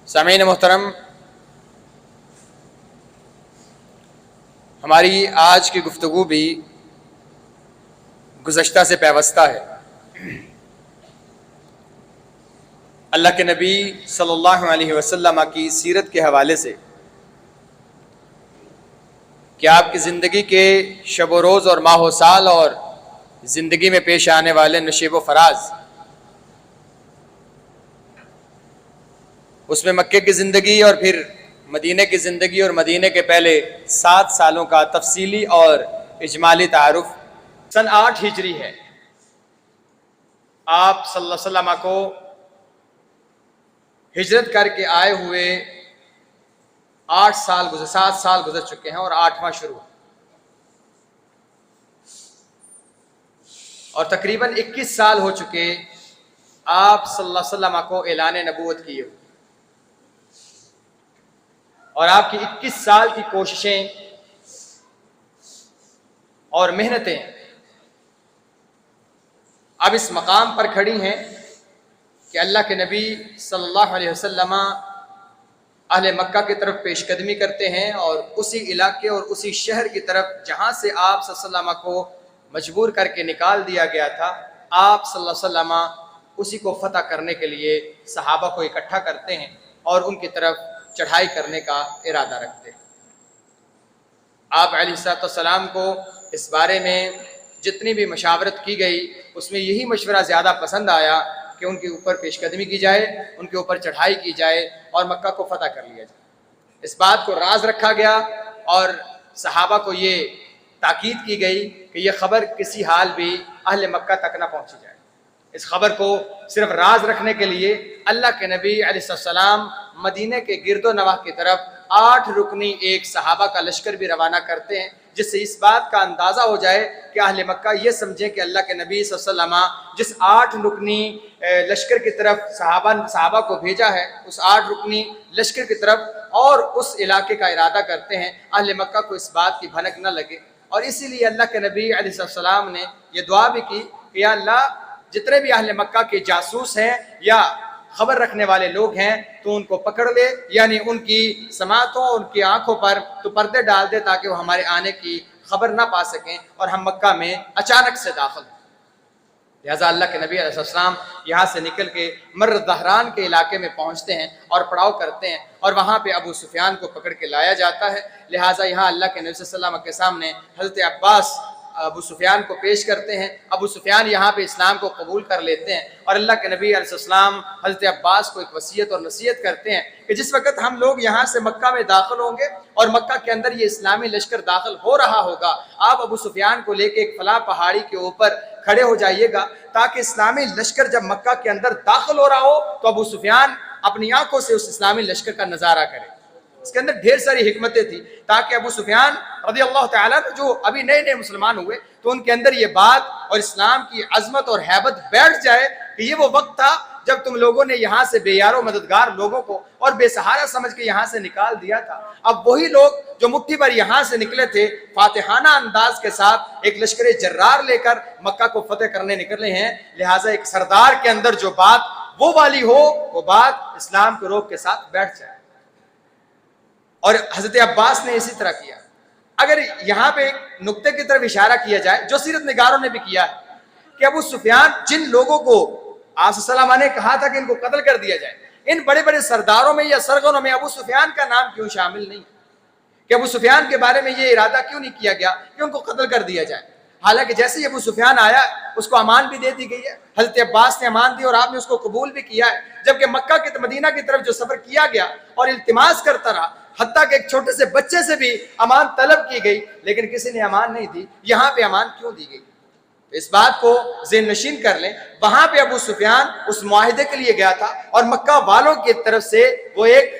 سامعین محترم، ہماری آج کی گفتگو بھی گزشتہ سے پیوستہ ہے۔ اللہ کے نبی صلی اللہ علیہ وسلم کی سیرت کے حوالے سے کہ آپ کی زندگی کے شب و روز اور ماہ و سال اور زندگی میں پیش آنے والے نشیب و فراز، اس میں مکے کی زندگی اور پھر مدینہ کی زندگی اور مدینہ کے پہلے 7 سالوں کا تفصیلی اور اجمالی تعارف۔ سن 8 ہجری ہے، آپ صلی اللہ علیہ وسلم کو ہجرت کر کے آئے ہوئے 7 سال گزر چکے ہیں اور 8واں شروع، اور تقریباً 21 سال ہو چکے آپ صلی اللہ علیہ وسلم کو اعلان نبوت کیے ہوئے، اور آپ کی 21 سال کی کوششیں اور محنتیں اب اس مقام پر کھڑی ہیں کہ اللہ کے نبی صلی اللہ علیہ وسلم اہل مکہ کی طرف پیش قدمی کرتے ہیں، اور اسی علاقے اور اسی شہر کی طرف جہاں سے آپ صلی اللہ علیہ وسلم کو مجبور کر کے نکال دیا گیا تھا، آپ صلی اللہ علیہ وسلم اسی کو فتح کرنے کے لیے صحابہ کو اکٹھا کرتے ہیں اور ان کی طرف چڑھائی کرنے کا ارادہ رکھتے ہیں۔ آپ علیہ السلام کو اس بارے میں جتنی بھی مشاورت کی گئی، اس میں یہی مشورہ زیادہ پسند آیا کہ ان کے اوپر پیش قدمی کی جائے، ان کے اوپر چڑھائی کی جائے اور مکہ کو فتح کر لیا جائے۔ اس بات کو راز رکھا گیا اور صحابہ کو یہ تاکید کی گئی کہ یہ خبر کسی حال بھی اہل مکہ تک نہ پہنچی جائے۔ اس خبر کو صرف راز رکھنے کے لیے اللہ کے نبی علیہ السلام مدینہ کے گرد و نواح کی طرف 8 رکنی ایک صحابہ کا لشکر بھی روانہ کرتے ہیں، جس سے اس بات کا اندازہ ہو جائے کہ اہل مکہ یہ سمجھیں کہ اللہ کے نبی صلی اللہ علیہ وسلم جس 8 رکنی لشکر کی طرف صحابہ کو بھیجا ہے، اس 8 رکنی لشکر کی طرف اور اس علاقے کا ارادہ کرتے ہیں، اہل مکہ کو اس بات کی بھنک نہ لگے۔ اور اسی لیے اللہ کے نبی علیہ السلام نے یہ دعا بھی کی کہ یا اللہ، جتنے بھی اہل مکہ کے جاسوس ہیں یا خبر رکھنے والے لوگ ہیں تو ان کو پکڑ لے، یعنی ان کی سماعتوں، ان کی آنکھوں پر تو پردے ڈال دے تاکہ وہ ہمارے آنے کی خبر نہ پا سکیں اور ہم مکہ میں اچانک سے داخل ہوں۔ لہٰذا اللہ کے نبی علیہ السلام یہاں سے نکل کے مر دہران کے علاقے میں پہنچتے ہیں اور پڑاؤ کرتے ہیں، اور وہاں پہ ابو سفیان کو پکڑ کے لایا جاتا ہے۔ لہٰذا یہاں اللہ کے نبی صلی اللہ علیہ وسلم کے سامنے حضرت عباس ابو سفیان کو پیش کرتے ہیں۔ ابو سفیان یہاں پہ اسلام کو قبول کر لیتے ہیں، اور اللہ کے نبی علیہ السلام حضرت عباس کو ایک وصیت اور نصیحت کرتے ہیں کہ جس وقت ہم لوگ یہاں سے مکہ میں داخل ہوں گے اور مکہ کے اندر یہ اسلامی لشکر داخل ہو رہا ہوگا، آپ ابو سفیان کو لے کے ایک فلاں پہاڑی کے اوپر کھڑے ہو جائیے گا، تاکہ اسلامی لشکر جب مکہ کے اندر داخل ہو رہا ہو تو ابو سفیان اپنی آنکھوں سے اس اسلامی لشکر کا نظارہ کرے۔ اس کے اندر ڈھیر ساری حکمتیں تھیں تاکہ ابو سفیان رضی اللہ تعالیٰ جو ابھی نئے مسلمان ہوئے تو ان کے اندر یہ بات اور اسلام کی عظمت اور ہیبت بیٹھ جائے کہ یہ وہ وقت تھا جب تم لوگوں نے یہاں سے بے یار و مددگار لوگوں کو اور بے سہارا سمجھ کے یہاں سے نکال دیا تھا، اب وہی لوگ جو مٹھی بھر یہاں سے نکلے تھے فاتحانہ انداز کے ساتھ ایک لشکر جرار لے کر مکہ کو فتح کرنے نکلے ہیں۔ لہٰذا ایک سردار کے اندر جو بات وہ والی ہو، وہ بات اسلام کے روح کے ساتھ بیٹھ جائے، اور حضرت عباس نے اسی طرح کیا۔ اگر یہاں پہ ایک نقطے کی طرف اشارہ کیا جائے جو سیرت نگاروں نے بھی کیا ہے کہ ابو سفیان جن لوگوں کو آپ صلی اللہ علیہ وسلم نے کہا تھا کہ ان کو قتل کر دیا جائے، ان بڑے بڑے سرداروں میں یا سرغنوں میں ابو سفیان کا نام کیوں شامل نہیں، کہ ابو سفیان کے بارے میں یہ ارادہ کیوں نہیں کیا گیا کہ ان کو قتل کر دیا جائے؟ حالانکہ جیسے ہی ابو سفیان آیا اس کو امان بھی دے دی گئی ہے، حضرت عباس نے امان دی اور آپ نے اس کو قبول بھی کیا ہے، جبکہ مکہ کے مدینہ کی طرف جو سفر کیا گیا اور التماس کرتا رہا، حتیٰ کہ ایک چھوٹے سے بچے سے بھی امان طلب کی گئی لیکن کسی نے امان نہیں دی، یہاں پہ امان کیوں دی گئی؟ اس بات کو ذہن نشین کر لیں، وہاں پہ ابو سفیان اس معاہدے کے لیے گیا تھا اور مکہ والوں کی طرف سے وہ ایک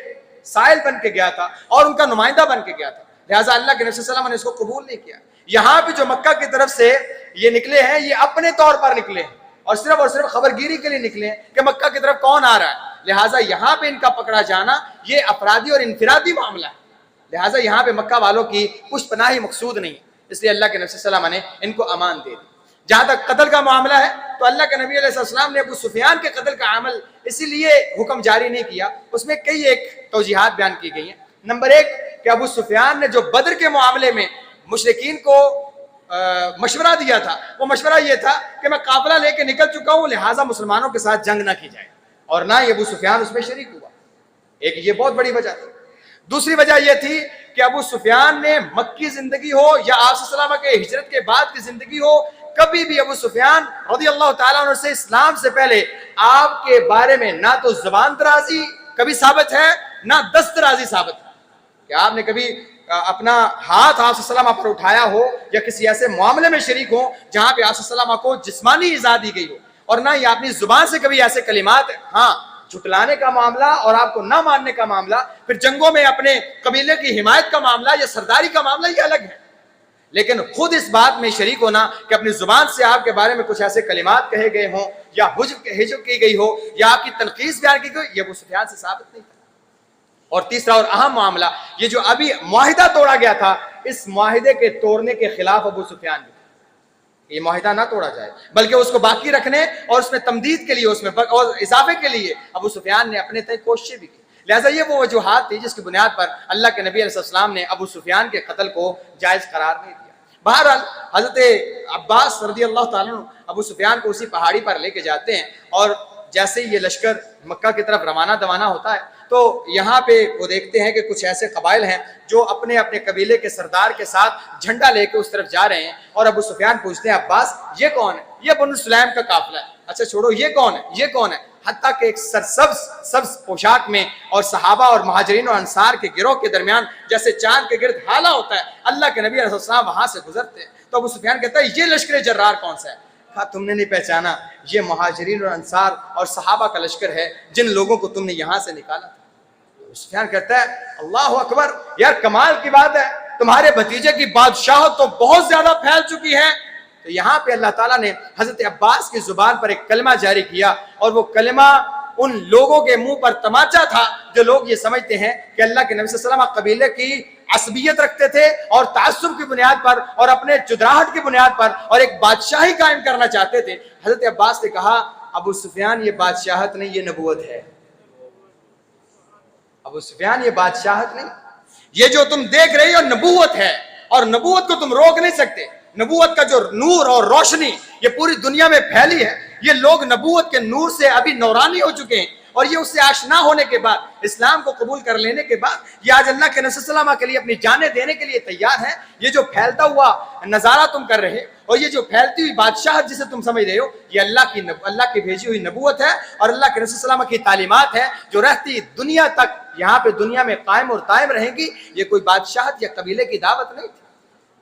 سائل بن کے گیا تھا اور ان کا نمائندہ بن کے گیا تھا، لہٰذا اللہ کے نبی صلی اللہ علیہ وسلم نے اس کو قبول نہیں کیا۔ یہاں پہ جو مکہ کی طرف سے یہ نکلے ہیں یہ اپنے طور پر نکلے ہیں اور صرف خبرگیری کے لیے نکلے ہیں کہ مکہ کی طرف کون آ رہا ہے، لہٰذا یہاں پہ ان کا پکڑا جانا یہ افرادی اور انفرادی معاملہ ہے، لہٰذا یہاں پہ مکہ والوں کی پشت پناہی مقصود نہیں ہے، اس لیے اللہ کے نبی صلی اللہ علیہ وسلم نے ان کو امان دے دی۔ جہاں تک قتل کا معاملہ ہے تو اللہ کے نبی علیہ السلام نے ابو سفیان کے قتل کا عمل اسی لیے حکم جاری نہیں کیا، اس میں کئی ایک توجیحات بیان کی گئی ہیں۔ نمبر ایک کہ ابو سفیان نے جو بدر کے معاملے میں مشرکین کو مشورہ دیا تھا، وہ مشورہ یہ تھا کہ میں قافلہ لے کے نکل چکا ہوں، لہٰذا مسلمانوں کے ساتھ جنگ نہ کی جائے، اور نہ ہی ابو سفیان اس میں شریک ہوا۔ ایک یہ بہت بڑی وجہ تھی۔ دوسری وجہ یہ تھی کہ ابو سفیان نے مکی زندگی ہو یا آپ صلی اللہ علیہ وسلم کے ہجرت کے بعد کی زندگی ہو، کبھی بھی ابو سفیان رضی اللہ تعالیٰ عنہ سے اسلام سے پہلے آپ کے بارے میں نہ تو زبان درازی کبھی ثابت ہے، نہ دست درازی ثابت ہے کہ آپ نے کبھی اپنا ہاتھ آپ صلی اللہ علیہ وسلم پر اٹھایا ہو یا کسی ایسے معاملے میں شریک ہو جہاں پہ آپ صلی اللہ علیہ وسلم کو جسمانی ایذا دی گئی ہو، اور نہ ہی اپنی زبان سے کبھی ایسے کلمات، ہاں جھٹلانے کا معاملہ اور آپ کو نہ ماننے کا معاملہ، پھر جنگوں میں اپنے قبیلے کی حمایت کا معاملہ یا سرداری کا معاملہ یہ الگ ہے، لیکن خود اس بات میں شریک ہونا کہ اپنی زبان سے آپ کے بارے میں کچھ ایسے کلمات کہے گئے ہوں یا ہجو کی گئی ہو یا آپ کی تنقیص بیان کی گئی، یہ ابو سفیان سے ثابت نہیں تھا۔ اور تیسرا اور اہم معاملہ یہ جو ابھی معاہدہ توڑا گیا تھا، اس معاہدے کے توڑنے کے خلاف ابو سفیان بھی، یہ معاہدہ نہ توڑا جائے بلکہ اس کو باقی رکھنے اور اس میں تمدید کے لیے، اس میں اور اضافے کے لیے ابو سفیان نے اپنے تئیں کوششیں بھی کی۔ لہٰذا یہ وہ وجوہات تھی جس کی بنیاد پر اللہ کے نبی علیہ السلام نے ابو سفیان کے قتل کو جائز قرار نہیں دیا۔ بہرحال حضرت عباس رضی اللہ تعالیٰ عنہ ابو سفیان کو اسی پہاڑی پر لے کے جاتے ہیں، اور جیسے ہی یہ لشکر مکہ کی طرف روانہ دوانہ ہوتا ہے تو یہاں پہ وہ دیکھتے ہیں کہ کچھ ایسے قبائل ہیں جو اپنے اپنے قبیلے کے سردار کے ساتھ جھنڈا لے کے اس طرف جا رہے ہیں، اور ابو سفیان پوچھتے ہیں عباس یہ کون ہے؟ یہ بنو سلیم کا قافلہ ہے۔ اچھا چھوڑو، یہ کون ہے؟ یہ کون ہے؟ حتیٰ کہ ایک سبز پوشاک میں اور صحابہ اور مہاجرین اور انصار کے گروہ کے درمیان جیسے چاند کے گرد ہالہ ہوتا ہے، اللہ کے نبی علیہ السلام وہاں سے گزرتے ہیں تو ابو سفیان کہتا ہے یہ لشکر جرار کون سا ہے؟ کہا تم نے نہیں پہچانا، یہ مہاجرین اور انصار اور صحابہ کا لشکر ہے جن لوگوں کو تم نے یہاں سے نکالا تھا۔ ابو سفیان کہتا ہے اللہ اکبر، یار کمال کی بات ہے، تمہارے بھتیجے کی بادشاہت تو بہت زیادہ پھیل چکی ہے۔ تو یہاں پہ اللہ تعالیٰ نے حضرت عباس کی زبان پر ایک کلمہ جاری کیا، اور وہ کلمہ ان لوگوں کے منہ پر تماچا تھا جو لوگ یہ سمجھتے ہیں کہ اللہ کے نبی صلی اللہ علیہ وسلم قبیلے کی عصبیت رکھتے تھے اور تعصب کی بنیاد پر اور اپنے جدراہٹ کی بنیاد پر اور ایک بادشاہی قائم کرنا چاہتے تھے۔ حضرت عباس نے کہا ابو سفیان یہ بادشاہت نہیں، یہ نبوت ہے۔ ابو سفیان یہ بادشاہت نہیں، یہ جو تم دیکھ رہے ہو نبوت ہے، اور نبوت کو تم روک نہیں سکتے۔ نبوت کا جو نور اور روشنی یہ پوری دنیا میں پھیلی ہے، یہ لوگ نبوت کے نور سے ابھی نورانی ہو چکے ہیں، اور یہ اس سے آشنا ہونے کے بعد، اسلام کو قبول کر لینے کے بعد یہ آج اللہ کے نبی صلی اللہ علیہ وسلم کے لیے اپنی جانیں دینے کے لیے تیار ہیں۔ یہ جو پھیلتا ہوا نظارہ تم کر رہے اور یہ جو پھیلتی ہوئی بادشاہت جسے تم سمجھ رہے ہو، یہ اللہ کی بھیجی ہوئی نبوت ہے اور اللہ کے نبی صلی اللہ علیہ وسلم کی تعلیمات ہے جو رہتی دنیا تک یہاں پہ دنیا میں قائم اور دائم رہیں گی۔ یہ کوئی بادشاہت یا قبیلے کی دعوت نہیں تھی،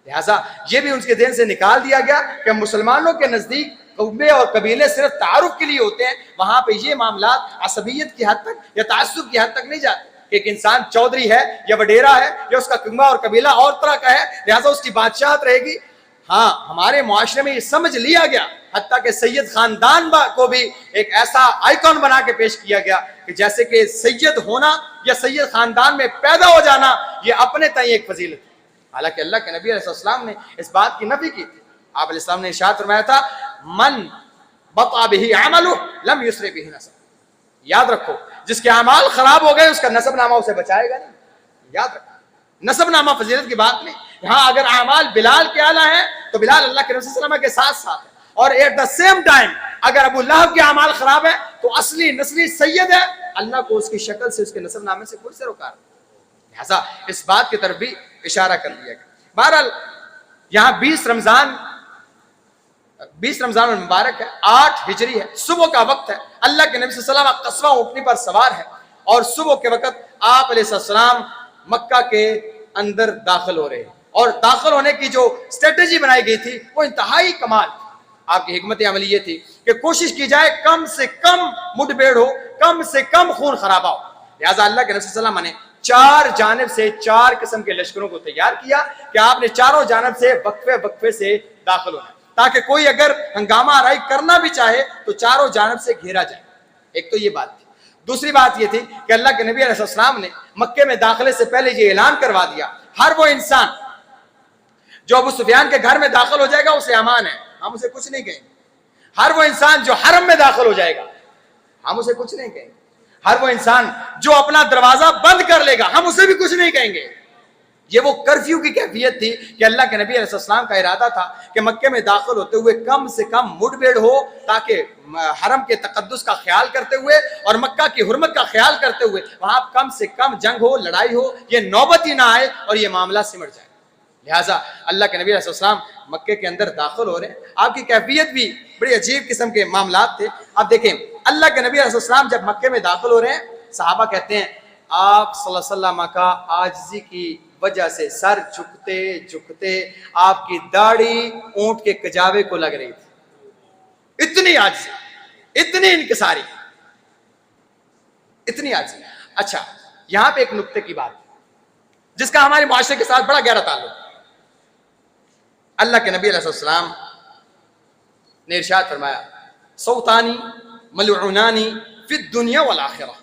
لہٰذا یہ بھی ان کے ذہن سے نکال دیا گیا کہ مسلمانوں کے نزدیک قومیں اور قبیلے صرف تعارف کے لیے ہوتے ہیں، وہاں پہ یہ معاملات عصبیت کی حد تک یا تعصب کی حد تک نہیں جاتے کہ ایک انسان چودھری ہے یا وڈیرا ہے یا اس کا کنبہ اور قبیلہ اور طرح کا ہے لہٰذا اس کی بادشاہت رہے گی۔ ہاں ہمارے معاشرے میں یہ سمجھ لیا گیا، حتیٰ کہ سید خاندان کو بھی ایک ایسا آئیکن بنا کے پیش کیا گیا کہ جیسے کہ سید ہونا یا سید خاندان میں پیدا ہو جانا یہ اپنے تئیں ایک فضیلت ہے، حالانکہ اللہ کے نبی علیہ السلام نے اس بات کی نفی کی تھی۔ آپ علیہ السلام نے ارشاد فرمایا تھا من بطأ به عملہ لم یسرع به نسب، یاد رکھو جس کے اعمال خراب ہو گئے اس کا نسب نامہ اسے بچائے گا نہیں، یاد رکھو نسب نامہ فضیلت کی بات نہیں۔ یہاں اگر اعمال بلال کے اعلیٰ ہیں تو بلال اللہ کے رسول صلی اللہ علیہ وسلم کے ساتھ ساتھ ہے، اور ایٹ دا سیم ٹائم اگر ابو لہب کے اعمال خراب ہیں تو اصلی نسلی سید ہے، اللہ کو اس کی شکل سے اس کے نسب نامے سے کوئی سروکار نہیں، لہذا اس بات کی طرف بھی اشارہ کر دیا گیا۔ بہرحال یہاں 20 رمضان المبارک ہے، 8 ہجری ہے، صبح کا وقت ہے، اللہ کے نبی صلی اللہ علیہ وسلم قصوہ اونٹنی پر سوار ہے، اور صبح کے وقت آپ علیہ السلام مکہ کے اندر داخل ہو رہے ہیں، اور داخل ہونے کی جو اسٹریٹجی بنائی گئی تھی وہ انتہائی کمال تھی۔ آپ کی حکمت عملی یہ تھی کہ کوشش کی جائے کم سے کم مڈ بھیڑ ہو، کم سے کم خون خرابہ ہو، لہٰذا اللہ کے نبی صلی اللہ علیہ وسلم نے 4 جانب سے 4 قسم کے لشکروں کو تیار کیا کہ آپ نے چاروں جانب سے وقفے سے داخل ہونا، تاکہ کوئی اگر ہنگامہ آرائی کرنا بھی چاہے تو چاروں جانب سے گھیرا جائے۔ ایک تو یہ بات تھی۔ دوسری بات یہ تھی کہ اللہ کے نبی علیہ السلام نے مکے میں داخلے سے پہلے یہ اعلان کروا دیا ہر وہ انسان جو ابو سفیان کے گھر میں داخل ہو جائے گا اسے امان ہے، ہم اسے کچھ نہیں کہیں گے۔ ہر وہ انسان جو حرم میں داخل ہو جائے گا ہم اسے کچھ نہیں کہیں گے۔ ہر وہ انسان جو اپنا دروازہ بند کر لے گا ہم اسے بھی کچھ نہیں کہیں گے۔ یہ وہ کرفیو کی کیفیت تھی کہ اللہ کے نبی علیہ السلام کا ارادہ تھا کہ مکے میں داخل ہوتے ہوئے کم سے کم مڈ بھیڑ ہو، تاکہ حرم کے تقدس کا خیال کرتے ہوئے اور مکہ کی حرمت کا خیال کرتے ہوئے وہاں کم سے کم جنگ ہو، لڑائی ہو، یہ نوبت ہی نہ آئے اور یہ معاملہ سمٹ جائے۔ لہٰذا اللہ کے نبی علیہ السلام مکے کے اندر داخل ہو رہے ہیں، آپ کی کیفیت بھی بڑی عجیب قسم کے معاملات تھے۔ آپ دیکھیں اللہ کے نبی علیہ السلام جب مکے میں داخل ہو رہے ہیں، صحابہ کہتے ہیں آپ صلی اللہ علیہ وسلم کا عاجزی کی وجہ سے سر جھکتے جھکتے آپ کی داڑھی اونٹ کے کجاوے کو لگ رہی تھی، اتنی عاجزی، اتنی انکساری، اتنی عاجزی۔ اچھا، یہاں پہ ایک نقطے کی بات جس کا ہمارے معاشرے کے ساتھ بڑا گہرا تعلق ہے۔ اللہ کے نبی علیہ السلام نے ارشاد فرمایا صوتانی ملعونانی فی الدنیا والآخرہ،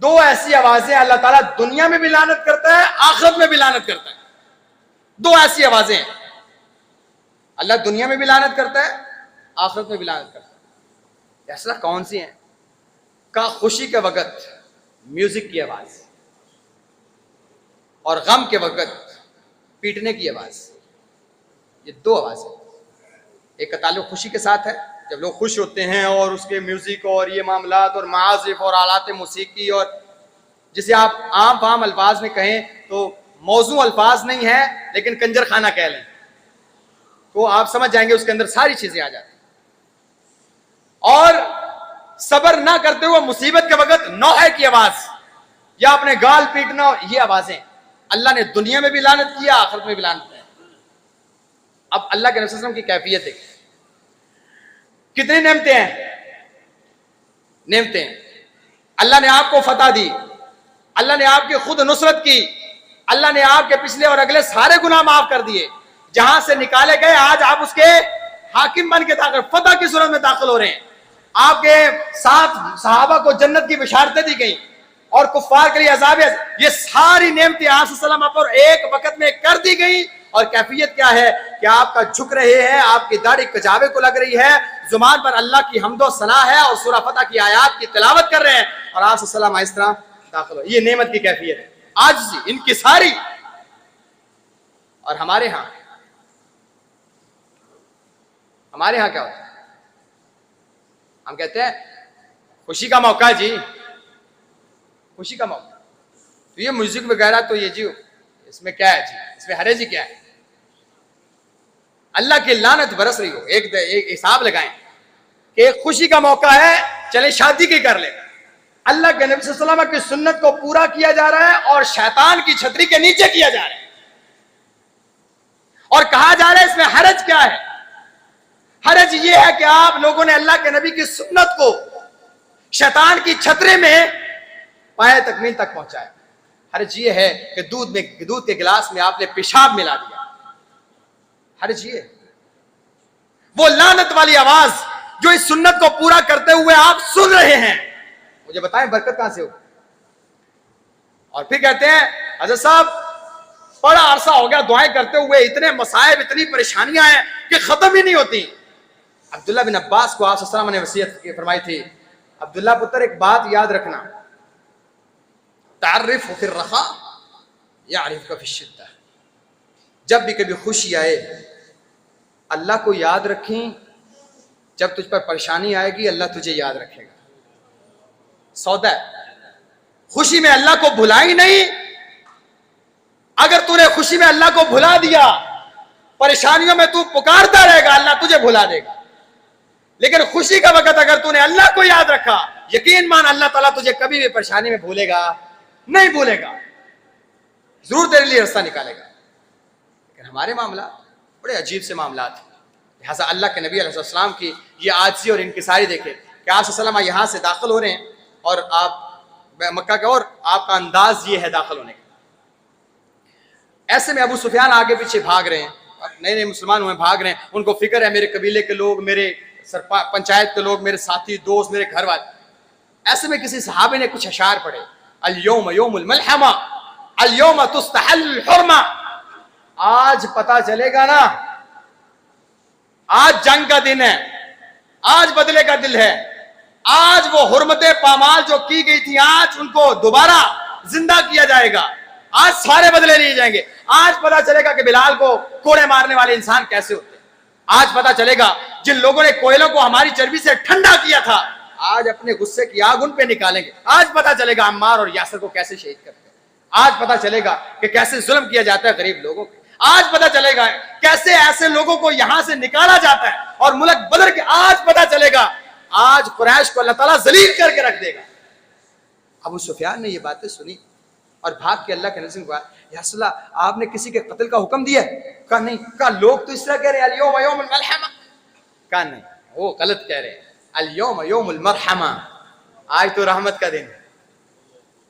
دو ایسی آوازیں اللہ تعالیٰ دنیا میں بھی لعنت کرتا ہے، آخرت میں بھی لعنت کرتا ہے۔ دو ایسی آوازیں ہیں، اللہ دنیا میں بھی لعنت کرتا ہے، آخرت میں بھی لعنت کرتا ہے۔ ایسا کون سی ہیں؟ کا خوشی کے وقت میوزک کی آواز اور غم کے وقت پیٹنے کی آواز، یہ دو آوازیں۔ ایک کا تعلق خوشی کے ساتھ ہے، جب لوگ خوش ہوتے ہیں اور اس کے میوزک اور یہ معاملات اور معازف اور آلات موسیقی، اور جسے آپ عام فہم الفاظ میں کہیں تو موضوع الفاظ نہیں ہے لیکن کنجر خانہ کہہ لیں تو آپ سمجھ جائیں گے اس کے اندر ساری چیزیں آ جاتی ہیں۔ اور صبر نہ کرتے ہوئے مصیبت کے وقت نوحے کی آواز یا اپنے گال پیٹنا، یہ آوازیں اللہ نے دنیا میں بھی لعنت کیا، آخرت میں بھی لعنت کیا۔ اب اللہ کے نبی صلی اللہ علیہ وسلم کی کیفیت ہے، کتنی نعمتیں ہیں، نعمتیں اللہ نے آپ کو فتح دی، اللہ نے آپ کی خود نصرت کی، اللہ نے آپ کے پچھلے اور اگلے سارے گناہ معاف کر دیے، جہاں سے نکالے گئے آج آپ اس کے حاکم بن کے داخل، فتح کی صورت میں داخل ہو رہے ہیں۔ آپ کے ساتھ صحابہ کو جنت کی بشارتیں دی گئیں اور کفار کے لیے عذاب، یہ ساری نعمتیں آپ صلی اللہ علیہ وسلم پر ایک وقت میں کر دی گئیں۔ اور کیفیت کیا ہے کہ آپ کا جھک رہے ہیں، آپ کی داڑھی کجاوے کو لگ رہی ہے، زبان پر اللہ کی حمد و ثنا ہے اور سورہ فتح کی آیات کی تلاوت کر رہے ہیں، اور آپ صلی اللہ علیہ وسلم اس طرح داخل ہو۔ یہ نعمت کی کیفیت ہے، عاجزی، انکساری۔ اور ہمارے ہاں کیا ہوتا ہے؟ ہم کہتے ہیں خوشی کا موقع ہے جی، خوشی کا موقع، تو یہ میوزک وغیرہ تو یہ جی اس میں کیا ہے جی، اس میں حرج ہی کیا ہے؟ اللہ کی لعنت برس رہی ہو، ایک حساب لگائیں کہ ایک خوشی کا موقع ہے، چلیں شادی کی کر لیں، اللہ کے نبی صلی اللہ علیہ وسلم کی سنت کو پورا کیا جا رہا ہے اور شیطان کی چھتری کے نیچے کیا جا رہا ہے، اور کہا جا رہا ہے اس میں حرج کیا ہے؟ حرج یہ ہے کہ آپ لوگوں نے اللہ کے نبی کی سنت کو شیطان کی چھتری میں پائے تکمیل تک پہنچایا۔ حرج یہ ہے کہ دودھ کے گلاس میں آپ نے پیشاب ملا دیا، حرج یہ، وہ لعنت والی آواز جو اس سنت کو پورا کرتے ہوئے آپ سن رہے ہیں، مجھے بتائیں برکت کہاں سے ہو؟ اور پھر کہتے ہیں حضرت صاحب بڑا عرصہ ہو گیا دعائیں کرتے ہوئے، اتنے مصائب اتنی پریشانیاں ہیں کہ ختم ہی نہیں ہوتی۔ عبداللہ بن عباس کو آپ صلی اللہ علیہ وسلم نے وصیت فرمائی تھی، عبداللہ پتر ایک بات یاد رکھنا، تعرف فی الرخاء یعرفک فی الشدہ، جب بھی کبھی خوشی آئے اللہ کو یاد رکھیں، جب تجھ پر پریشانی آئے گی اللہ تجھے یاد رکھے گا۔ سودا خوشی میں اللہ کو بھلائی نہیں، اگر تو نے خوشی میں اللہ کو بھلا دیا، پریشانیوں میں تو پکارتا رہے گا، اللہ تجھے بھلا دے گا۔ لیکن خوشی کا وقت اگر تو نے اللہ کو یاد رکھا، یقین مان اللہ تعالیٰ تجھے کبھی بھی پریشانی میں بھولے گا نہیں، بھولے گا، ضرور تیرے لیے راستہ نکالے گا۔ لیکن ہمارے معاملات بڑے عجیب سے معاملات ہیں۔ لہٰذا اللہ کے نبی علیہ السلام کی یہ عاجزی اور انکساری دیکھیں کہ آپ صلی اللہ علیہ وسلم یہاں سے داخل ہو رہے ہیں اور آپ مکہ کے، اور آپ کا انداز یہ ہے داخل ہونے کا۔ ایسے میں ابو سفیان آگے پیچھے بھاگ رہے ہیں، نئے نئے مسلمان ہوئے بھاگ رہے ہیں، ان کو فکر ہے میرے قبیلے کے لوگ، میرے پنچایت کے لوگ، میرے ساتھی دوست، میرے گھر والے۔ ایسے میں کسی صحابی نے کچھ اشعار پڑھے، اليوم یوم الملحمہ اليوم تستحل الحرمہ، آج پتہ چلے گا نا، آج جنگ کا دن ہے, آج بدلے کا دل ہے, آج وہ حرمتیں پامال جو کی گئی تھی آج ان کو دوبارہ زندہ کیا جائے گا, آج سارے بدلے لیے جائیں گے. آج پتا چلے گا کہ بلال کو کوڑے مارنے والے انسان کیسے ہوتے ہیں. آج پتا چلے گا جن لوگوں نے کوئلوں کو ہماری چربی سے ٹھنڈا کیا تھا آج اپنے غصے کی آگ ان پہ نکالیں گے. آج پتا چلے گا عمار اور یاسر کو کیسے شہید کرتے ہیں. آج پتا چلے گا کہ کیسے ظلم کیا جاتا ہے غریب لوگوں کو. آج پتا چلے گا کیسے ایسے لوگوں کو یہاں سے نکالا جاتا ہے اور ملک بدر کے. آج پتا چلے گا آج قریش کو اللہ تعالیٰ ذلیل کر کے رکھ دے گا. ابو سفیان نے یہ باتیں سنی اور بھاگ کے اللہ کے نبی سے کہا, یا رسول اللہ آپ نے کسی کے قتل کا حکم دیا ہے؟ کہا نہیں. کہا لوگ تو اس طرح کہہ رہے ہیں الیوم یوم الملحمہ. کہا نہیں, وہ غلط کہہ رہے ہیں, الیوم یوم المرحمہ, آج تو رحمت کا دن ہے.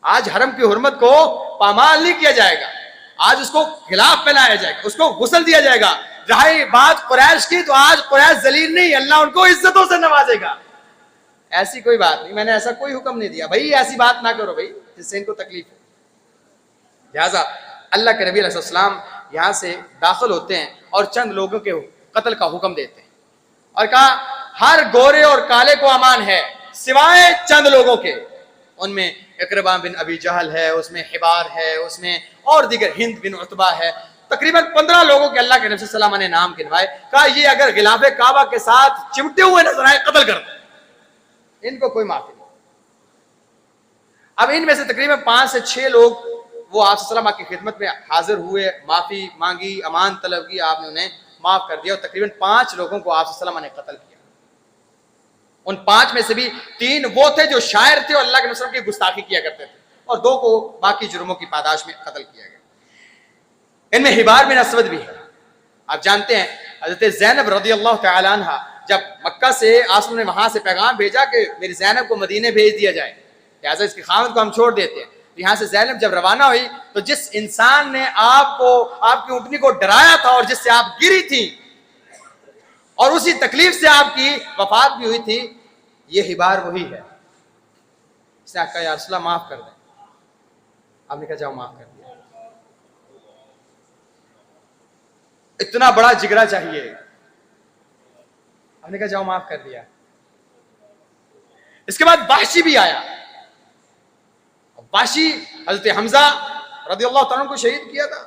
آج حرم کی حرمت کو پامال نہیں کیا جائے گا, آج اس کو خلاف پہنایا جائے گا, اس کو غسل دیا جائے گا. رہی بات قریش کی تو آج قریش ذلیل نہیں, اللہ ان کو عزتوں سے نوازے گا. ایسی کوئی بات نہیں, میں نے ایسا کوئی حکم نہیں دیا بھائی, ایسی بات نہ کرو بھائی جس سے ان کو تکلیف ہو. لہٰذا اللہ کے نبی علیہ السلام یہاں سے داخل ہوتے ہیں اور چند لوگوں کے قتل کا حکم دیتے ہیں اور کہا ہر گورے اور کالے کو امان ہے سوائے چند لوگوں کے. ان میں اقربا بن ابی جہل ہے, اس میں حبار ہے, اس میں اور دیگر ہند بن عتبہ ہے. تقریباً 15 لوگوں کے اللہ کے نبی صلی اللہ علیہ وسلم نے نام گنوائے. کہا یہ اگر غلاف کعبہ کے ساتھ چمٹے ہوئے نظر آئے قتل کر دو, ان کو کوئی معافی نہیں. اب ان میں سے تقریباً 5 سے 6 لوگ وہ آپ صلی اللہ علیہ وسلم کی خدمت میں حاضر ہوئے, معافی مانگی, امان طلب کی, آپ نے انہیں معاف کر دیا اور تقریباً 5 لوگوں کو آپ صلی اللہ علیہ وسلم نے قتل کیا. ان 5 میں سے بھی 3 وہ تھے جو شاعر تھے اور اللہ کے نبی کی گستاخی کیا کرتے تھے, اور 2 کو باقی جرموں کی پاداش میں قتل کیا گیا. ان میں حبار بن اسود بھی ہے. آپ جانتے ہیں حضرت زینب رضی اللہ تعالی عنہ جب مکہ سے آسم نے وہاں سے پیغام بھیجا کہ میری زینب کو مدینے بھیج دیا جائے, لہٰذا اس کی خاوند کو ہم چھوڑ دیتے ہیں. یہاں سے زینب جب روانہ ہوئی تو جس انسان نے آپ کو, آپ کی اونٹنی کو ڈرایا تھا اور جس سے آپ گری تھی اور اسی تکلیف سے آپ کی وفات بھی ہوئی تھی, یہ حبار وہی ہے. اس نے کہا یا رسول اللہ معاف کر دیں. آپ نے کہا جاؤ معاف کر دیا. اتنا بڑا جگرا چاہیے. آپ نے کہا جاؤ معاف کر دیا. اس کے بعد وحشی بھی آیا. وحشی حضرت حمزہ رضی اللہ تعالیٰ کو شہید کیا تھا.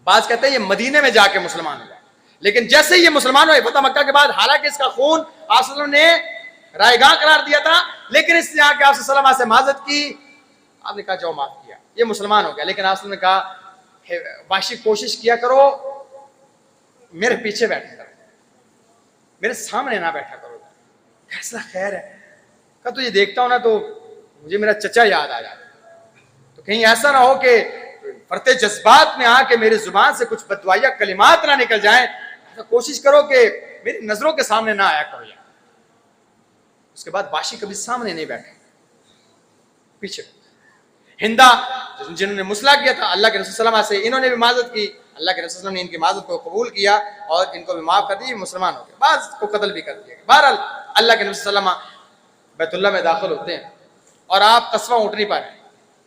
بعض کہتے ہیں یہ مدینے میں جا کے مسلمان ہوا, لیکن جیسے ہی یہ مسلمان ہوئے فتح مکہ کے بعد, حالانکہ اس کا خون آپ صلی اللہ علیہ وسلم نے رائے گاہ قرار دیا تھا, لیکن اس نے آ کے آپ صلی اللہ علیہ وسلم سے معذرت کی. آپ نے کہا جاؤ معاف کیا, یہ مسلمان ہو گیا. لیکن آپ صلی اللہ علیہ وسلم نے کہا وحشی کوشش کیا کرو میرے پیچھے بیٹھا کرو, میرے سامنے نہ بیٹھا کرو, فیصلہ خیر ہے. کہا تو یہ دیکھتا ہوں نا تو مجھے میرا چچا یاد آ جاتا, تو کہیں ایسا نہ ہو کہ فرتے جذبات میں آ کے میری زبان سے کچھ بددعائیہ کلمات نہ نکل جائیں. کوشش کرو کہ میری نظروں کے سامنے نہ آیا کرو. اس کے بعد وحشی کبھی سامنے نہیں بیٹھے, پیچھے. ہندا جنہوں نے مسئلہ کیا تھا اللہ کے رسول صلی اللہ علیہ وسلم سے, انہوں نے بھی معذرت کی, اللہ کے رسول صلی اللہ علیہ وسلم نے ان کی معذرت کو قبول کیا اور ان کو بھی معاف کر دی, مسلمان ہو گئے. بعض کو قتل بھی کر دیا گیا. بہرحال اللہ کے رسول صلی اللہ علیہ وسلم بیت اللہ میں داخل ہوتے ہیں اور آپ قصوہ اونٹنی پر ہیں.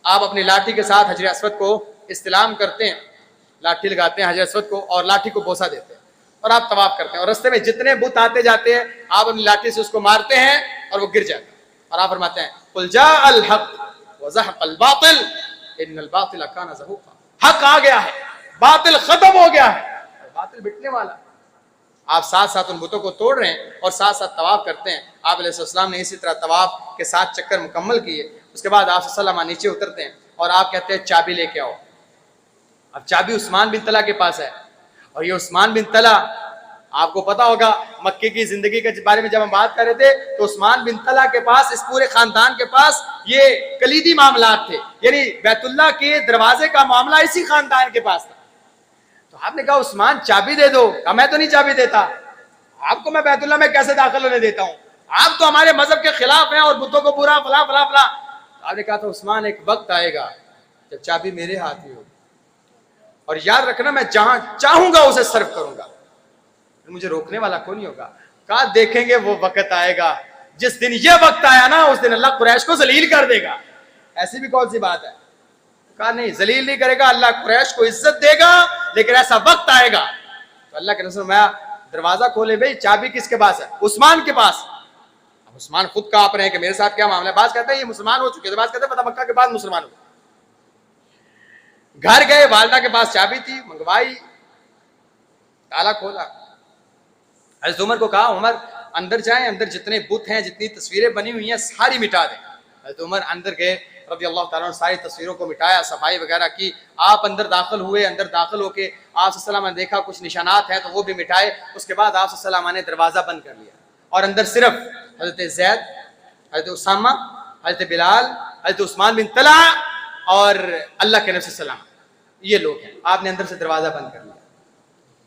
آپ اپنی لاٹھی کے ساتھ حجر اسود کو استلام کرتے ہیں, لاٹھی لگاتے ہیں حجر اسود کو اور لاٹھی کو بوسہ دیتے ہیں اور آپ طواف کرتے ہیں. اور رستے میں جتنے بت آتے جاتے ہیں آپ اپنی لاٹھی سے اس کو مارتے ہیں اور وہ گر جاتا ہے, اور آپ فرماتے ہیں قل جاء الحق وزهق الباطل ان الباطل كان زهوقا. حق آ گیا ہے, باطل ختم ہو گیا ہے, باطل بٹنے والا. آپ ساتھ ساتھ ان بتوں کو توڑ رہے ہیں اور ساتھ ساتھ طواف کرتے ہیں. آپ علیہ السلام نے اسی طرح طواف کے 7 چکر مکمل کیے. اس کے بعد آپ صلی اللہ علیہ وسلم نیچے اترتے ہیں اور آپ کہتے ہیں چابی لے کے آؤ. اب چابی عثمان بن طلحہ کے پاس ہے, اور یہ عثمان بن طلحہ آپ کو پتا ہوگا مکے کی زندگی کے بارے میں جب ہم بات کر رہے تھے تو عثمان بن طلحہ کے پاس, اس پورے خاندان کے پاس یہ کلیدی معاملات تھے, یعنی بیت اللہ کے دروازے کا معاملہ اسی خاندان کے پاس تھا. تو آپ نے کہا عثمان چابی دے دو. کہا میں تو نہیں چابی دیتا, آپ کو میں بیت اللہ میں کیسے داخل ہونے دیتا ہوں, آپ تو ہمارے مذہب کے خلاف ہیں اور بتوں کو پورا فلا فلا فلا. آپ نے کہا تو عثمان ایک وقت آئے گا جب چابی میرے ہاتھ میں ہوگی, اور یاد رکھنا میں جہاں چاہوں گا اسے سرو کروں گا, مجھے روکنے والا کوئی نہیں ہوگا. کہا دیکھیں گے وہ وقت آئے گا جس دن یہ وقت آیا نا اس دن اللہ قریش کو ذلیل کر دے گا. ایسی بھی کون سی بات ہے. کہا نہیں ذلیل نہیں کرے گا, اللہ قریش کو عزت دے گا, لیکن ایسا وقت آئے گا. تو اللہ کے رسول میں دروازہ کھولے بھائی، چابی کس کے پاس ہے؟ عثمان کے پاس۔ اب عثمان خود کانپ رہے ہیں کہ میرے ساتھ کیا معاملہ ہے۔ بعض کہتے ہیں یہ مسلمان ہو چکے تھے، بعض کہتے ہیں فتح مکہ کے بعد مسلمان ہو۔ گھر گئے، والدہ کے پاس چابی تھی، منگوائی، تالا کھولا۔ حضرت عمر کو کہا عمر اندر جائیں، اندر جتنے بت ہیں، جتنی تصویریں بنی ہوئی ہیں ساری مٹا دیں۔ حضرت عمر اندر گئے رضی اللہ تعالیٰ عنہ، ساری تصویروں کو مٹایا، صفائی وغیرہ کی۔ آپ اندر داخل ہوئے، اندر داخل ہو کے آپ صلی اللہ علیہ وسلم نے دیکھا کچھ نشانات ہیں تو وہ بھی مٹائے۔ اس کے بعد آپ صلی اللہ علیہ وسلم نے دروازہ بند کر لیا اور اندر صرف حضرت زید، حضرت اسامہ، حضرت بلال، حضرت عثمان بن طلحہ اور اللہ کے نبی صلی اللہ علیہ وسلم، یہ لوگ ہیں۔ آپ نے اندر سے دروازہ بند کر لیا۔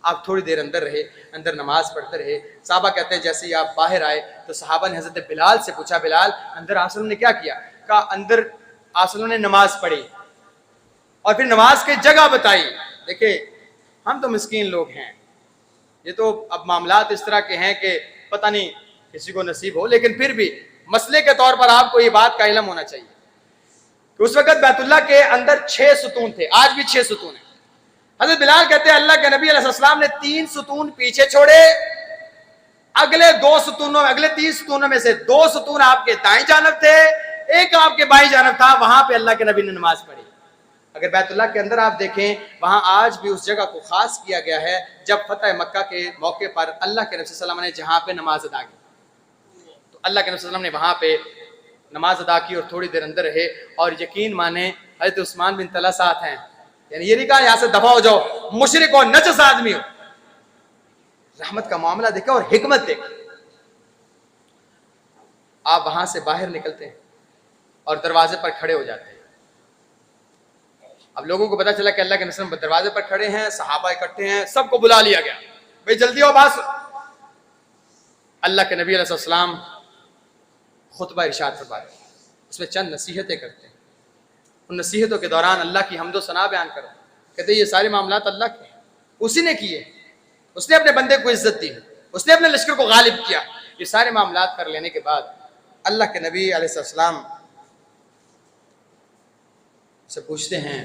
آپ تھوڑی دیر اندر رہے، اندر نماز پڑھتے رہے۔ صحابہ کہتے ہیں جیسے ہی آپ باہر آئے تو صحابہ نے حضرت بلال سے پوچھا بلال اندر آپ صلی اللہ علیہ وسلم نے کیا کیا؟ کہا اندر آپ صلی اللہ علیہ وسلم نے نماز پڑھی اور پھر نماز کی جگہ بتائی۔ دیکھیں ہم تو مسکین لوگ ہیں، یہ تو اب معاملات اس طرح کے ہیں کہ پتہ نہیں کسی کو نصیب ہو، لیکن پھر بھی مسئلے کے طور پر آپ کو یہ بات کا علم ہونا چاہیے کہ اس وقت بیت اللہ کے اندر 6 ستون تھے، آج بھی 6 ستون ہیں۔ حضرت بلال کہتے ہیں اللہ کے نبی علیہ السلام نے 3 ستون پیچھے چھوڑے، اگلے 2 ستونوں میں، اگلے 3 ستونوں میں سے 2 ستون آپ کے دائیں جانب تھے، ایک آپ کے بائیں جانب تھا، وہاں پہ اللہ کے نبی نے نماز پڑھی۔ اگر بیت اللہ کے اندر آپ دیکھیں وہاں آج بھی اس جگہ کو خاص کیا گیا ہے جب فتح مکہ کے موقع پر اللہ کے نبی صلی اللہ علیہ وسلم نے جہاں پہ نماز ادا کی تو اللہ کے نبی صلی اللہ علیہ وسلم نے وہاں پہ نماز ادا کی اور تھوڑی دیر اندر رہے۔ اور یقین مانیں حضرت عثمان بن طلحہ ساتھ ہیں، یعنی یہ نہیں کہا یہاں سے دفع ہو جاؤ، مشرک اور نجس آدمی ہو۔ رحمت کا معاملہ دیکھیں اور حکمت دیکھیں۔ آپ وہاں سے باہر نکلتے ہیں اور دروازے پر کھڑے ہو جاتے ہیں۔ اب لوگوں کو پتا چلا کہ اللہ کے نبی دروازے پر کھڑے ہیں، صحابہ اکٹھے ہیں، سب کو بلا لیا گیا، بھئی جلدی ہو بات۔ اللہ کے نبی علیہ السلام خطبہ ارشاد فرماتے ہیں، اس میں چند نصیحتیں کرتے ہیں۔ ان نصیحتوں کے دوران اللہ کی حمد و ثنا بیان کرو، کہتے ہیں یہ سارے معاملات اللہ کے ہیں، اسی نے کیے، اس نے اپنے بندے کو عزت دی، اس نے اپنے لشکر کو غالب کیا۔ یہ سارے معاملات کر لینے کے بعد اللہ کے نبی علیہ السلام سے پوچھتے ہیں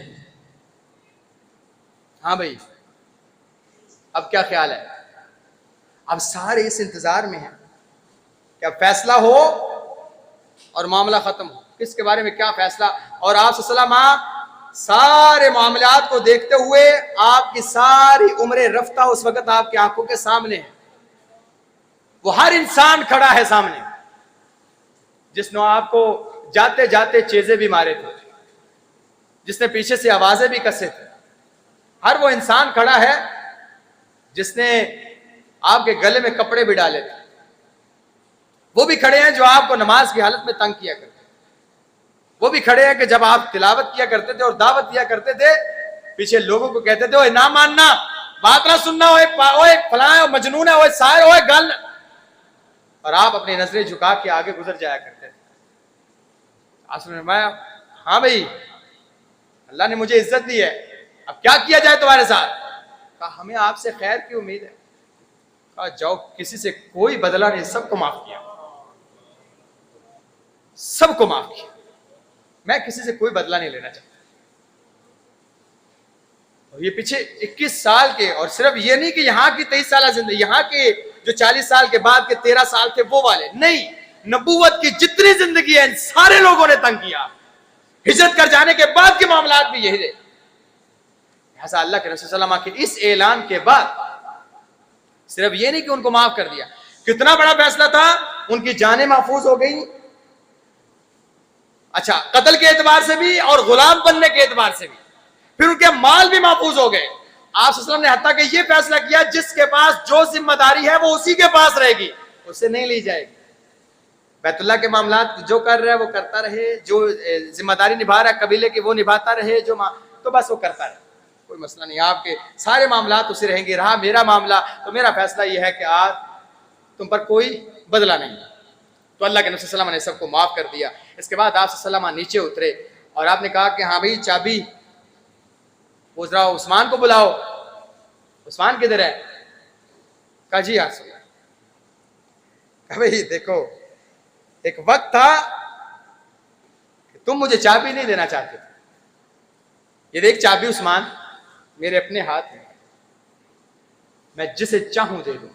ہاں بھائی اب کیا خیال ہے؟ اب سارے اس انتظار میں ہیں کہ اب فیصلہ ہو اور معاملہ ختم ہو، کس کے بارے میں کیا فیصلہ؟ اور آپ صلی اللہ علیہ وسلم سارے معاملات کو دیکھتے ہوئے آپ کی ساری عمر رفتہ اس وقت آپ کی آنکھوں کے سامنے ہے، وہ ہر انسان کھڑا ہے سامنے جس نے آپ کو جاتے جاتے چیزیں بھی مارے تھے، جس نے پیچھے سے آوازیں بھی کسے تھے، ہر وہ انسان کھڑا ہے جس نے آپ کے گلے میں کپڑے بھی ڈالے تھے، وہ بھی کھڑے ہیں جو آپ کو نماز کی حالت میں تنگ کیا کرتے تھے، وہ بھی کھڑے ہیں کہ جب آپ تلاوت کیا کرتے تھے اور دعوت دیا کرتے تھے پیچھے لوگوں کو کہتے تھے اوے نہ ماننا، بات نہ سننا، اوے فلاں مجنون ہے، اوے سائر، اوے گل، اور آپ اپنی نظریں جھکا کے آگے گزر جایا کرتے تھے۔ آپ نے فرمایا ہاں بھائی اللہ نے مجھے عزت دی ہے، اب کیا کیا جائے تمہارے ساتھ؟ کہا ہمیں آپ سے خیر کی امید ہے۔ کہا جاؤ، کسی سے کوئی بدلہ نہیں، سب کو معاف کیا، سب کو معاف کیا، میں کسی سے کوئی بدلہ نہیں لینا چاہتا۔ اور یہ پیچھے 21 سال کے، اور صرف یہ نہیں کہ یہاں کی 23 سالہ زندگی، یہاں کے جو 40 سال کے بعد کے 13 سال تھے وہ والے نہیں، نبوت کی جتنی زندگی ہے ان سارے لوگوں نے تنگ کیا۔ ہجرت کر جانے کے بعد کے معاملات بھی یہی رہے۔ لہٰذا اللہ کے رسول صلی اللہ علیہ وسلم کے اس اعلان کے بعد صرف یہ نہیں کہ ان کو معاف کر دیا، کتنا بڑا فیصلہ تھا، ان کی جانیں محفوظ ہو گئی، اچھا قتل کے اعتبار سے بھی اور غلام بننے کے اعتبار سے بھی، پھر ان کے مال بھی محفوظ ہو گئے۔ آپ صلی اللہ علیہ وسلم نے حتیٰ کہ یہ فیصلہ کیا جس کے پاس جو ذمہ داری ہے وہ اسی کے پاس رہے گی، اس سے نہیں لی جائے گی۔ بیت اللہ کے معاملات جو کر رہا ہے وہ کرتا رہے، جو ذمہ داری نبھا رہا ہے قبیلے کی وہ نبھاتا رہے، جو تو بس وہ کرتا رہے، کوئی مسئلہ نہیں، آپ کے سارے معاملات اسی رہیں گے۔ رہا میرا معاملہ تو میرا فیصلہ یہ ہے کہ آج تم پر کوئی بدلہ نہیں۔ تو اللہ کے نبی صلی اللہ علیہ وسلم نے سب کو معاف کر دیا۔ اس کے بعد آپ صلی اللہ علیہ وسلم نیچے اترے اور آپ نے کہا کہ ہاں بھائی چابی وہ ذرا عثمان کو بلاؤ، عثمان کدھر ہے؟ کہا جی یا رسول اللہ۔ کہا بھائی دیکھو ایک وقت تھا کہ تم مجھے چابی نہیں دینا چاہتے تھے، یہ دیکھ چابی عثمان میرے اپنے ہاتھ میں، میں جسے چاہوں دے دوں،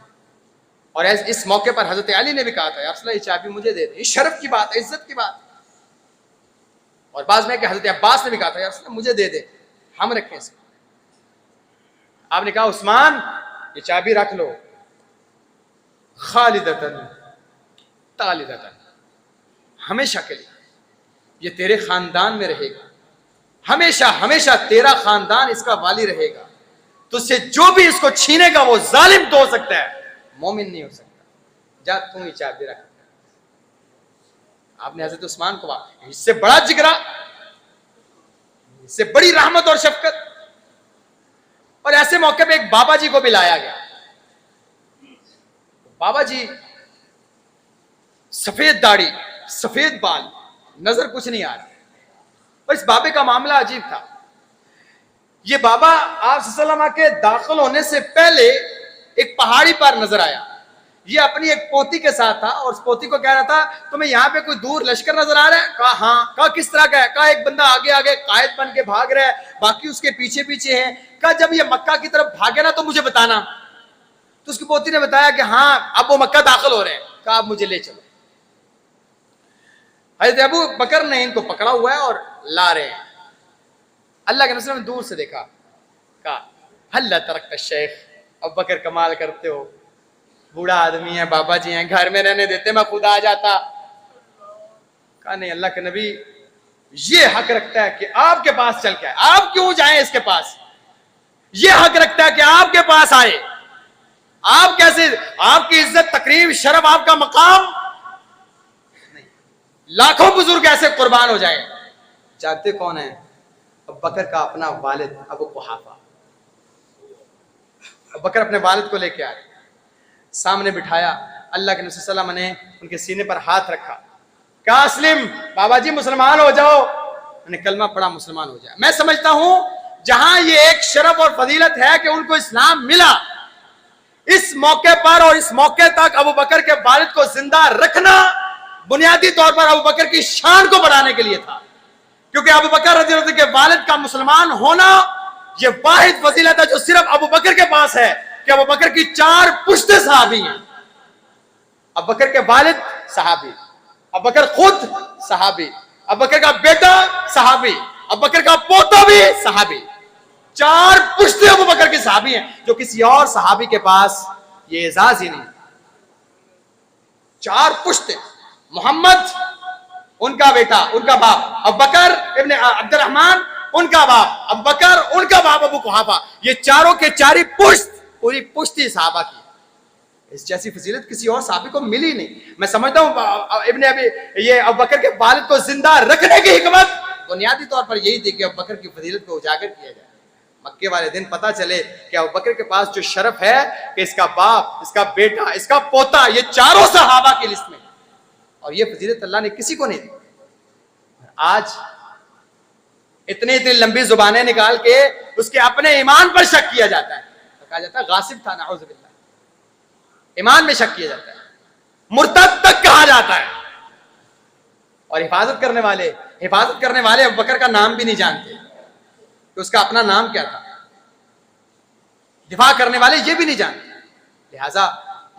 اور اس موقع پر حضرت علی نے بھی کہا تھا یا رسول اللہ یہ چابی مجھے دے دیں، یہ شرف کی بات ہے، عزت کی بات ہے۔ اور بعض میں کہ حضرت عباس نے بھی کہا تھا یا رسول اللہ مجھے دے دے، ہم رکھیں اسے۔ آپ نے کہا عثمان یہ چابی رکھ لو، خالدتن تالدتن، ہمیشہ کے لیے یہ تیرے خاندان میں رہے گا، ہمیشہ ہمیشہ تیرا خاندان اس کا والی رہے گا، تو سے جو بھی اس کو چھینے گا وہ ظالم تو ہو سکتا ہے، مومن نہیں ہو سکتا، جا تم ہی چابی رکھ۔ آپ نے حضرت عثمان کو اس سے بڑا جگرا، اس سے بڑی رحمت اور شفقت۔ اور ایسے موقع پہ ایک بابا جی کو بھی لایا گیا، بابا جی سفید داڑھی، سفید بال، نظر کچھ نہیں آ رہا، اور اس بابے کا معاملہ عجیب تھا۔ یہ بابا آپ صلی اللہ علیہ وسلم کے داخل ہونے سے پہلے ایک پہاڑی پر نظر آیا، یہ اپنی ایک پوتی کے ساتھ تھا، اور اس پوتی کو کہہ رہا تھا تمہیں یہاں پہ کوئی دور لشکر نظر آ رہا ہے؟ کہا ہاں۔ کہا کس طرح کا ہے؟ کہا ایک بندہ آگے آگے قائد بن کے بھاگ رہا ہے، باقی اس کے پیچھے پیچھے ہیں۔ کہا جب یہ مکہ کی طرف بھاگے نا تو مجھے بتانا۔ تو اس کی پوتی نے بتایا کہ ہاں اب وہ مکہ داخل ہو رہے ہیں۔ کہا اب مجھے لے چلو۔ حضرت ابو بکر نے ان کو پکڑا ہوا ہے اور لا رہے ہیں۔ اللہ کے رسول نے دور سے دیکھا، کہا ہل ترکت الشیخ، ابو بکر کمال کرتے ہو، بوڑھا آدمی ہے، بابا جی ہیں، گھر میں رہنے دیتے، میں خود آ جاتا۔ کہا نہیں، اللہ کے نبی یہ حق رکھتا ہے کہ آپ کے پاس چل کے آئے، آپ کیوں جائیں اس کے پاس؟ یہ حق رکھتا ہے کہ آپ کے پاس آئے۔ آپ کیسے، آپ کی عزت، تقریب، شرف، آپ کا مقام، لاکھوں بزرگ ایسے قربان ہو جائیں۔ جانتے کون ہیں؟ ابو بکر کا اپنا والد ابو قحافہ۔ ابو بکر اپنے والد کو لے کے آئے، سامنے بٹھایا، اللہ کے نبی صلی اللہ علیہ وسلم نے ان کے سینے پر ہاتھ رکھا، کہا اسلم، بابا جی مسلمان ہو جاؤ۔ میں نے کلمہ پڑھا، مسلمان ہو جائے۔ میں سمجھتا ہوں جہاں یہ ایک شرف اور فضیلت ہے کہ ان کو اسلام ملا، اس موقع پر اور اس موقع تک ابو بکر کے والد کو زندہ رکھنا بنیادی طور پر ابو بکر کی شان کو بڑھانے کے لیے تھا، کیونکہ ابو بکر رضی اللہ عنہ کے والد کا مسلمان ہونا یہ واحد فضیلت ہے جو صرف ابو بکر کے پاس ہے، کہ ابو بکر کی 4 پشتیں صحابی ہیں۔ ابو بکر کے والد صحابی، ابو بکر خود صحابی، ابو بکر کا بیٹا صحابی، ابو بکر کا پوتا بھی صحابی، 4 پشتیں ابو بکر کی صحابی ہیں، جو کسی اور صحابی کے پاس یہ اعزاز ہی نہیں۔ 4 پشتیں، محمد ان کا بیٹا، ان کا باپ، ابو بکر ابن عبد الرحمن ان کا باپ، ابو بکر ان کا باپ ابو قحافہ، یہ چاروں کے چاری پشت، پوری پشتی صحابہ کی۔ اس جیسی فضیلت کسی اور صحابی کو ملی نہیں۔ میں سمجھتا ہوں یہ ابو بکر کے والد کو زندہ رکھنے کی حکمت بنیادی طور پر یہی تھی کہ ابو بکر کی فضیلت کو اجاگر کیا جائے، مکے والے دن پتہ چلے کہ ابو بکر کے پاس جو شرف ہے کہ اس کا باپ، اس کا بیٹا، اس کا پوتا، یہ چاروں صحابہ کی لسٹ میں، اور یہ فضیلت اللہ نے کسی کو نہیں دی۔ آج اتنی لمبی زبانیں نکال کے اس کے اپنے ایمان پر شک کیا جاتا ہے، کہا جاتا ہے غاصب تھا، نعوذ باللہ، ایمان میں شک کیا جاتا ہے، مرتد تک کہا جاتا ہے۔ اور حفاظت کرنے والے ابو بکر کا نام بھی نہیں جانتے کہ اس کا اپنا نام کیا تھا، دفاع کرنے والے یہ بھی نہیں جانتے۔ لہٰذا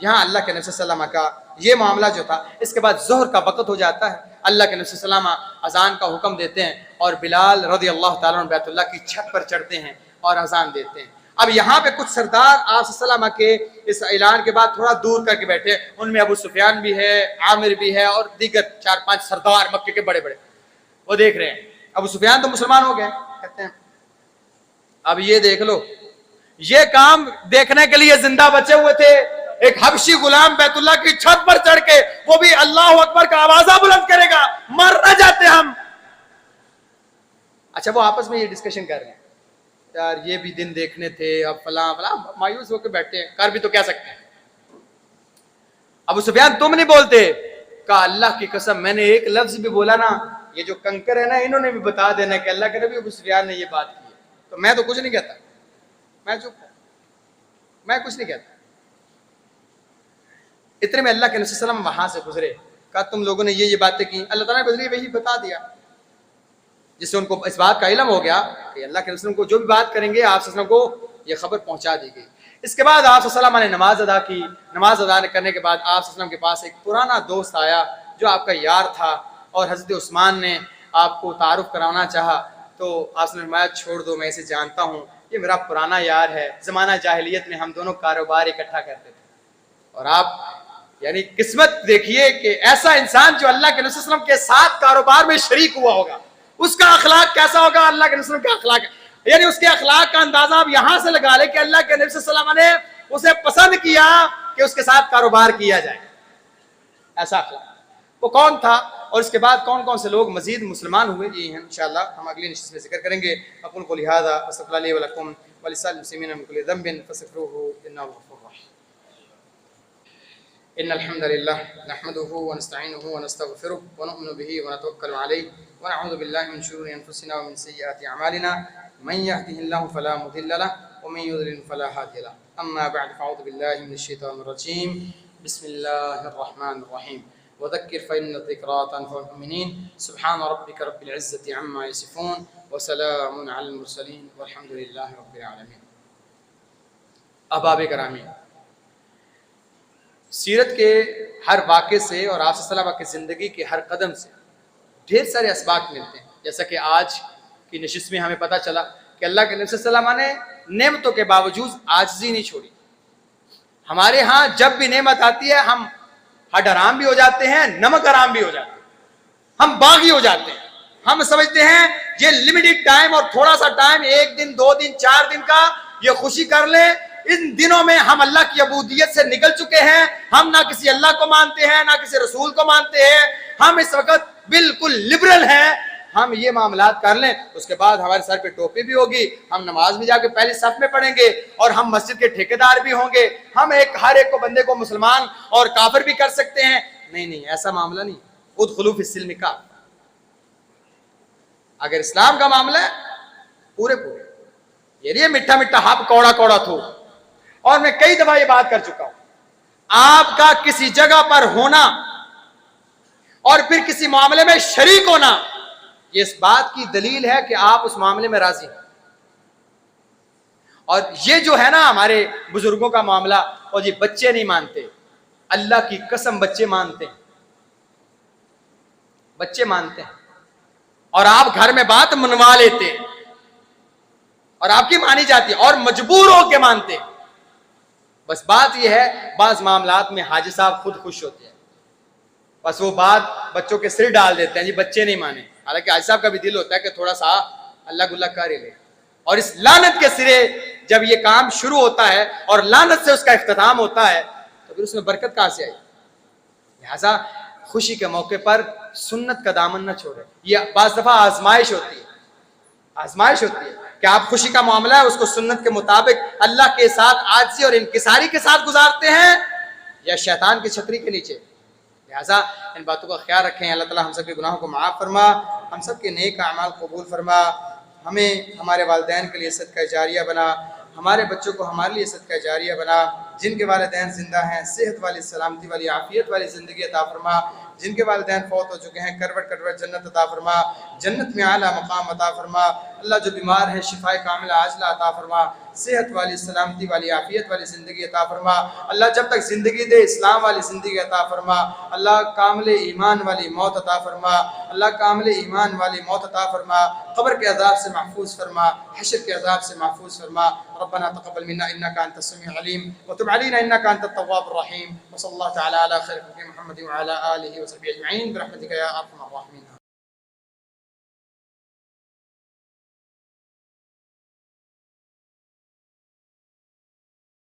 یہاں اللہ کے نبی صلی اللہ علیہ وسلم کا یہ معاملہ جو تھا، اس کے بعد ظہر کا وقت ہو جاتا ہے، اللہ کے نبی صلی اللہ علیہ وسلم اذان کا حکم دیتے ہیں، اور بلال رضی اللہ تعالیٰ عنہ بیت اللہ کی چھت پر چڑھتے ہیں اور اذان دیتے ہیں۔ اب یہاں پہ کچھ سردار آپ صلی اللہ علیہ وسلم کے اس اعلان کے بعد تھوڑا دور کر کے بیٹھے، ان میں ابو سفیان بھی ہے، عامر بھی ہے، اور دیگر 4-5 سردار مکے کے بڑے بڑے، وہ دیکھ رہے ہیں۔ ابو سفیان تو مسلمان ہو گئے، کہتے ہیں اب یہ دیکھ لو، یہ کام دیکھنے کے لیے زندہ بچے ہوئے تھے، ایک حبشی غلام بیت اللہ کی چھت پر چڑھ کے وہ بھی اللہ اکبر کا آوازہ بلند کرے گا، مر نہ جاتے ہم۔ اچھا، وہ آپس میں یہ ڈسکشن کر رہے ہیں، یار یہ بھی دن دیکھنے تھے، اب فلاں فلاں، مایوس ہو کے بیٹھے ہیں، کر بھی تو کیا سکتے ہیں۔ ابو سفیان تم نہیں بولتے؟ کہا اللہ کی قسم میں نے ایک لفظ بھی بولا نا، یہ جو کنکر ہے نا انہوں نے بھی بتا دینا کہ اللہ کے نبی ابو سفیان نے یہ بات کی ہے، تو میں تو کچھ نہیں کہتا، میں چپ ہوں، میں کچھ نہیں کہتا۔ اتنے میں اللہ کے نبی صلی اللہ علیہ وسلم وہاں سے گزرے، کہا تم لوگوں نے یہ باتیں کی، اللہ تعالیٰ نے بدلی وہی بتا دیا، جس سے ان کو اس بات کا علم ہو گیا کہ اللہ کے رسول کو جو بھی بات کریں گے آپ صلی اللہ علیہ وسلم کو یہ خبر پہنچا دی گئی۔ اس کے بعد آپ صلی اللہ علیہ وسلم نے نماز ادا کی. نماز ادا کرنے کے بعد آپ صلی اللہ علیہ وسلم کے پاس ایک پرانا دوست آیا جو آپ کا یار تھا, اور حضرت عثمان نے آپ کو تعارف کرانا چاہا. تو آپ نے فرمایا چھوڑ دو, میں اسے جانتا ہوں, یہ میرا پرانا یار ہے, زمانہ جاہلیت میں ہم دونوں کاروبار اکٹھا کرتے تھے. اور آپ یعنی قسمت دیکھیے کہ ایسا انسان جو اللہ کے نبی صلی اللہ علیہ وسلم کے ساتھ کاروبار میں شریک ہوا ہوگا, اس کا اخلاق کیسا ہوگا, اللہ کے نبی صلی اللہ علیہ وسلم کا اخلاق, یعنی اس کے اخلاق کا اندازہ آپ یہاں سے لگا لیں کہ اللہ کے نبی صلی اللہ علیہ وسلم نے اسے پسند کیا کہ اس کے ساتھ کاروبار کیا جائے. ایسا اخلاق وہ کون تھا, اور اس کے بعد کون کون سے لوگ مزید مسلمان ہوئے, یہ انشاءاللہ ہم اگلی نشست میں ذکر کریں گے. اقول قولی ھذا واستغفر اللہ لی ولکم ولسائر المسلمین من کل ذنب فاستغفروه انه غفور رحیم. ان الحمد لله نحمده ونستعينه ونستغفره ونؤمن به ونتوكل عليه ونعوذ بالله من شرور انفسنا ومن سيئات اعمالنا من يهده الله فلا مضل له ومن يضلل فلا هادي له. اما بعد فاعوذ بالله من الشيطان الرجيم. بسم الله الرحمن الرحيم. وذكر فإن الذكرى تنفع المؤمنين. سبحان ربك رب العزة عما يصفون وسلام على المرسلين والحمد لله رب العالمين. احباب گرامی, سیرت کے ہر واقعے سے اور آپ صلی اللہ علیہ وسلم کی زندگی کے ہر قدم سے ڈھیر سارے اسباق ملتے ہیں. جیسا کہ آج کی نشست میں ہمیں پتہ چلا کہ اللہ کے نبی صلی اللہ علیہ وسلم نے نعمتوں کے باوجود عاجزی نہیں چھوڑی. ہمارے ہاں جب بھی نعمت آتی ہے ہم ہڈ حرام بھی ہو جاتے ہیں, نمک حرام بھی ہو جاتے ہیں, ہم باغی ہو جاتے ہیں. ہم سمجھتے ہیں یہ لمیٹڈ ٹائم اور تھوڑا سا ٹائم, 1 دن 2 دن 4 دن کا, یہ خوشی کر لیں. ان دنوں میں ہم اللہ کی عبودیت سے نکل چکے ہیں. ہم نہ کسی اللہ کو مانتے ہیں نہ کسی رسول کو مانتے ہیں. ہم اس وقت بالکل لبرل ہیں. ہم یہ معاملات کر لیں, اس کے بعد ہمارے سر پہ ٹوپی بھی ہوگی, ہم نماز بھی جا کے پہلی صف میں پڑھیں گے, اور ہم مسجد کے ٹھیکیدار بھی ہوں گے. ہم ہر ایک کو بندے کو مسلمان اور کافر بھی کر سکتے ہیں. نہیں, ایسا معاملہ نہیں. ادخلوا فی السلم کافہ. اگر اسلام کا معاملہ ہے پورے یہ میٹھا میٹھا ہاپ کوڑا کوڑا تھو. اور میں کئی دفعہ یہ بات کر چکا ہوں, آپ کا کسی جگہ پر ہونا اور پھر کسی معاملے میں شریک ہونا, یہ اس بات کی دلیل ہے کہ آپ اس معاملے میں راضی ہیں. اور یہ جو ہے نا ہمارے بزرگوں کا معاملہ, اور یہ بچے نہیں مانتے, اللہ کی قسم بچے مانتے ہیں, بچے مانتے ہیں. اور آپ گھر میں بات منوا لیتے ہیں اور آپ کی مانی جاتی ہے, اور مجبور ہو کے مانتے ہیں. بس بات یہ ہے بعض معاملات میں حاجی صاحب خود خوش ہوتے ہیں, بس وہ بات بچوں کے سر ڈال دیتے ہیں, جی بچے نہیں مانے. حالانکہ حاجی صاحب کا بھی دل ہوتا ہے کہ تھوڑا سا اللہ گلہ کر ہی لے. اور اس لعنت کے سرے جب یہ کام شروع ہوتا ہے اور لعنت سے اس کا اختتام ہوتا ہے تو پھر اس میں برکت کہاں سے آئی. لہذا خوشی کے موقع پر سنت کا دامن نہ چھوڑے. یہ بعض دفعہ آزمائش ہوتی ہے, آزمائش ہوتی ہے کہ آپ خوشی کا معاملہ ہے اس کو سنت کے مطابق اللہ کے ساتھ عاجزی اور انکساری کے ساتھ گزارتے ہیں یا شیطان کی چھتری کے نیچے. لہذا ان باتوں کا خیال رکھیں. اللہ تعالی ہم سب کے گناہوں کو معاف فرما, ہم سب کے نیک اعمال قبول فرما, ہمیں ہمارے والدین کے لیے صدقہ جاریہ بنا, ہمارے بچوں کو ہمارے لیے صدقہ جاریہ بنا. جن کے والدین زندہ ہیں صحت والی, سلامتی والی, عافیت والی زندگی عطا فرما. جن کے والدین فوت ہو چکے ہیں کروٹ کروٹ جنت عطا فرما, جنت میں اعلیٰ مقام عطا فرما. اللہ جو بیمار ہے شفائے کاملہ عاجلہ عطا فرما, صحت والی, سلامتی والی, عافیت والی زندگی عطا فرما. اللہ جب تک زندگی دے اسلام والی زندگی عطا فرما. اللہ کامل ایمان والی موت عطا فرما. اللہ کامل ایمان والی موت عطا فرما. قبر کے عذاب سے محفوظ فرما, حشر کے عذاب سے محفوظ فرما. ربنا تقبل منا انك انت السميع العليم وتب علينا انك انت التواب الرحيم. وصلى الله تعالى على خير خلق محمد وعلى اله وصحبه اجمعين برحمتك يا ارحم الراحمين.